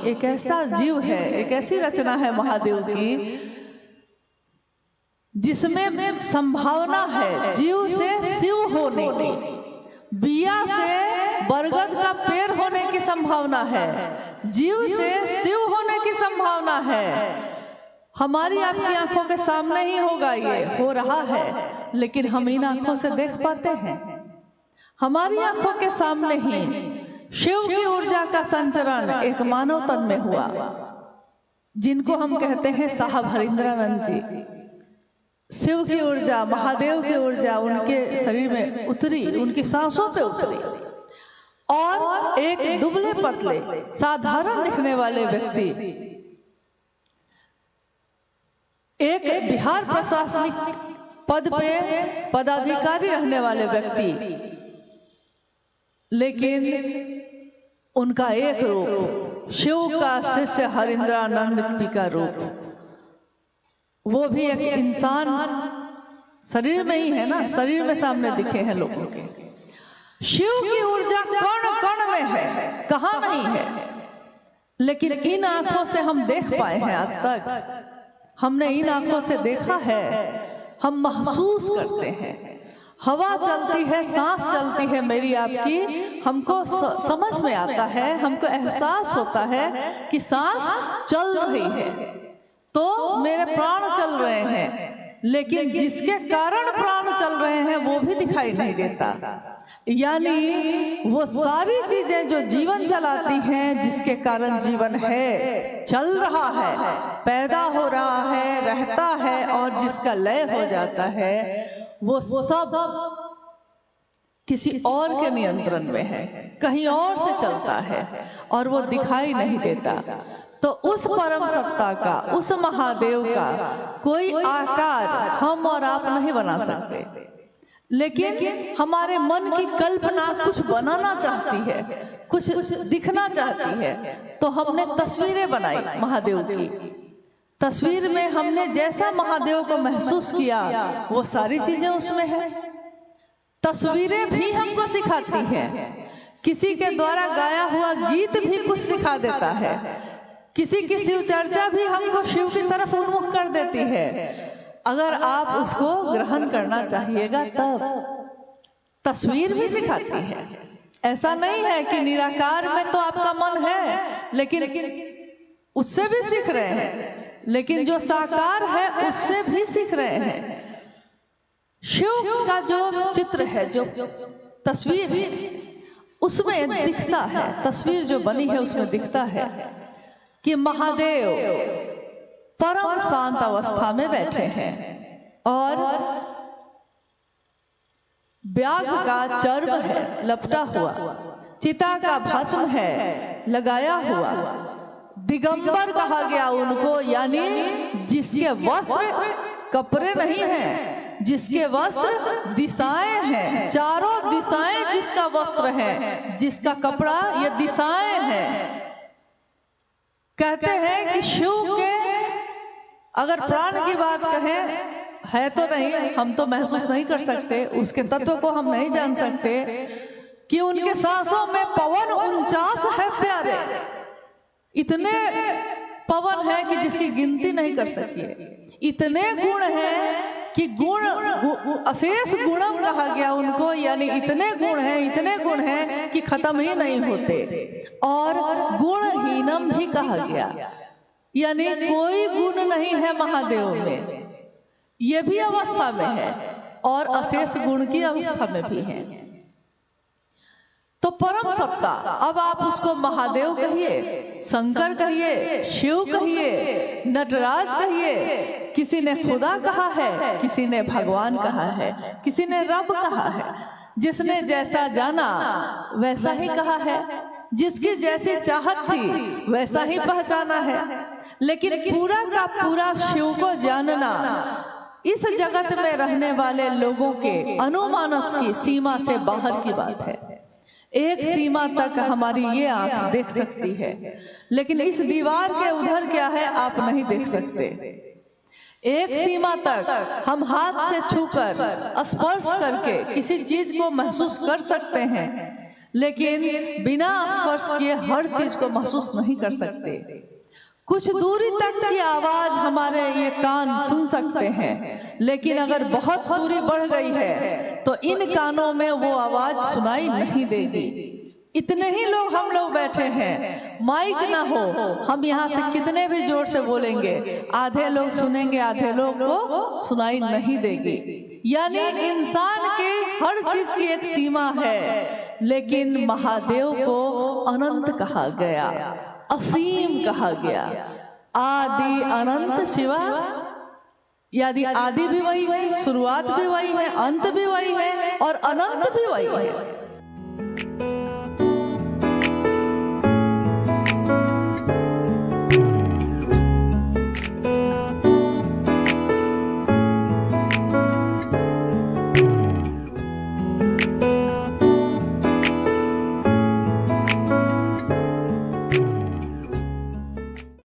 एक ऐसा जीव है, एक ऐसी रचना है महादेव की जिसमें संभावना है जीव से शिव होने की, बिया से बरगद का पेड़ होने की संभावना है, जीव से शिव होने की संभावना है। हमारी आपकी आंखों के सामने ही होगा, ये हो रहा है, लेकिन हम इन आंखों से देख पाते हैं? हमारी आंखों के सामने ही शिव की ऊर्जा का संचरण एक मानव तन में हुआ, जिनको हम कहते हैं साहब हरिंद्रानंद जी। शिव की ऊर्जा, महादेव की ऊर्जा उनके शरीर में उतरी, उनकी सांसों पे उतरी, और एक दुबले पतले साधारण दिखने वाले व्यक्ति, एक बिहार प्रशासनिक पद पे पदाधिकारी रहने वाले व्यक्ति, लेकिन उनका एक रूप शिव का शिष्य हरिंद्रानंद जी का रूप, वो भी एक इंसान शरीर में ही है ना, शरीर में सामने दिखे हैं लोगों के। शिव की ऊर्जा कण कण में है, कहाँ नहीं है, लेकिन इन आंखों से हम देख पाए हैं? आज तक हमने इन आंखों से देखा है? हम महसूस करते हैं, हवा चलती है, सांस चलती है मेरी आपकी, हमको समझ में आता है, हमको एहसास होता है कि सांस चल रही है, तो मेरे प्राण चल रहे हैं, लेकिन जिसके कारण प्राण चल रहे हैं वो भी दिखाई नहीं देता। यानी वो सारी चीजें जो जीवन चलाती हैं, जिसके कारण जीवन है, चल रहा है, पैदा हो रहा है, रहता है, और जिसका लय हो जाता है, वो सब किसी और के नियंत्रण में है, कहीं और से चलता है, और वो दिखाई नहीं देता। तो उस परम सत्ता का, उस महादेव का कोई आकार हम और आप नहीं बना सकते, लेकिन हमारे मन की कल्पना कुछ बनाना चाहती है, कुछ दिखना चाहती है, तो हमने तस्वीरें बनाई महादेव की। तस्वीर में हमने जैसा महादेव को महसूस किया, वो सारी चीजें उसमें है। तस्वीरें भी हमको सिखाती हैं, किसी के द्वारा गाया हुआ गीत भी कुछ सिखा देता है, किसी की शिव चर्चा भी हमको शिव की तरफ उन्मुख कर देती है, अगर आप उसको ग्रहण करना चाहिएगा तब। तस्वीर भी सिखाती है, ऐसा नहीं है कि निराकार में तो आपका मन है, लेकिन उससे भी सीख रहे हैं, लेकिन जो साकार है उससे भी सीख रहे हैं। शिव का जो चित्र है, जो तस्वीर है, उसमें दिखता है, तस्वीर जो बनी है उसमें दिखता है कि महादेव परम शांत अवस्था में बैठे हैं, और व्याघ्र का चर्म है लपटा हुआ, चिता का भस्म है लगाया हुआ, दिगंबर कहा गया उनको, यानी जिसके वस्त्र कपड़े नहीं हैं, जिसके वस्त्र दिशाएं हैं, चारों दिशाएं जिसका वस्त्र है, जिसका कपड़ा, ये दिशाएं हैं। कहते हैं कि शिव के अगर प्राण की बात कहें, है तो नहीं, हम तो महसूस नहीं कर सकते, उसके तत्व को हम नहीं जान सकते, कि उनके सांसों में पवन 49 है प्यारे, इतने पवन है कि जिसकी गिनती नहीं कर सकती, इतने गुण हैं कि गुण अशेष गुणम कहा गया उनको, यानी इतने गुण हैं कि खत्म ही नहीं होते, और गुणहीनम भी कहा गया, यानी कोई गुण नहीं है महादेव में, ये भी अवस्था में है, और अशेष गुण की अवस्था में भी है। तो परम सत्ता, अब आप उसको महादेव कहिए, शंकर कहिए, शिव कहिए, नटराज कहिए, किसी ने खुदा कहा है, किसी ने भगवान कहा है, किसी ने रब कहा है, जिसने जैसा जाना वैसा ही कहा है, जिसकी जैसी चाहत थी वैसा ही पहचाना है, लेकिन पूरा का पूरा शिव को जानना इस जगत में रहने वाले लोगों के अनुमानस की सीमा से बाहर की बात है। एक सीमा तक हमारी ये आंख देख सकती है, लेकिन इस दीवार के उधर क्या है आप नहीं देख सकते। एक सीमा तक हम हाथ से छूकर, स्पर्श करके किसी चीज को महसूस कर सकते हैं, लेकिन बिना स्पर्श किए हर चीज को महसूस नहीं कर सकते। कुछ दूरी तक की आवाज हमारे ये कान सुन सकते हैं, लेकिन अगर बहुत दूरी बढ़ गई है तो इन कानों में वो आवाज सुनाई नहीं देगी। इतने ही लोग हम लोग बैठे हैं, माइक ना हो, हम यहाँ से कितने भी जोर से बोलेंगे, आधे लोग सुनेंगे, आधे लोग को सुनाई नहीं देगी। यानी इंसान के हर चीज की एक सीमा है, लेकिन महादेव को अनंत कहा गया, असीम कहा गया। आदि अनंत शिवा, यदि आदि भी वही है, शुरुआत भी वही है, अंत भी वही है और अनंत भी वही है।